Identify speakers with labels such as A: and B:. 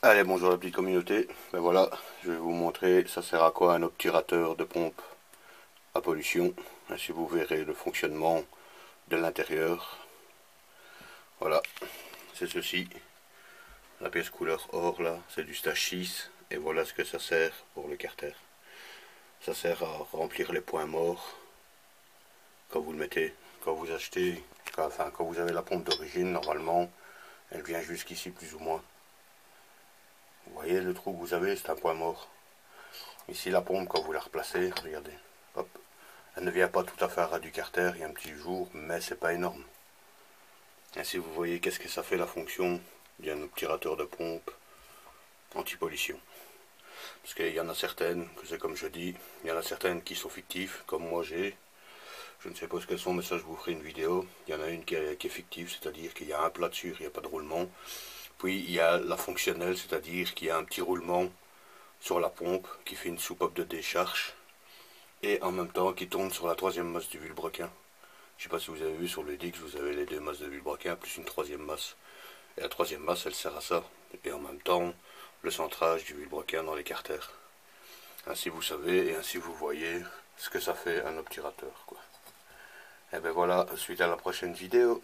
A: Allez, bonjour la petite communauté. Ben voilà, je vais vous montrer ça sert à quoi un obturateur de pompe à pollution. Ainsi vous verrez le fonctionnement de l'intérieur. Voilà, c'est ceci. La pièce couleur or là, c'est du stage 6. Et voilà ce que ça sert pour le carter. Ça sert à remplir les points morts quand vous le mettez. Quand vous achetez, quand vous avez la pompe d'origine, normalement, elle vient jusqu'ici plus ou moins. Vous voyez le trou que vous avez, c'est un point mort. Ici la pompe, quand vous la replacez, regardez, hop, elle ne vient pas tout à fait à ras du carter, il y a un petit jour, mais c'est pas énorme. Ainsi vous voyez qu'est-ce que ça fait la fonction d'un obturateur de pompe anti-pollution. Parce qu'il y en a certaines, que c'est comme je dis, il y en a certaines qui sont fictives, comme moi j'ai. Je ne sais pas ce qu'elles sont, mais ça je vous ferai une vidéo. Il y en a une qui est fictive, c'est-à-dire qu'il y a un plat dessus, il n'y a pas de roulement. Puis il y a la fonctionnelle, c'est-à-dire qu'il y a un petit roulement sur la pompe qui fait une soupape de décharge et en même temps qui tourne sur la troisième masse du vilebrequin. Je ne sais pas si vous avez vu sur le Dix, vous avez les deux masses de vilebrequin plus une troisième masse. Et la troisième masse, elle sert à ça. Et en même temps, le centrage du vilebrequin dans les carters. Ainsi vous savez et ainsi vous voyez ce que ça fait un obturateur, quoi. Et ben voilà, suite à la prochaine vidéo.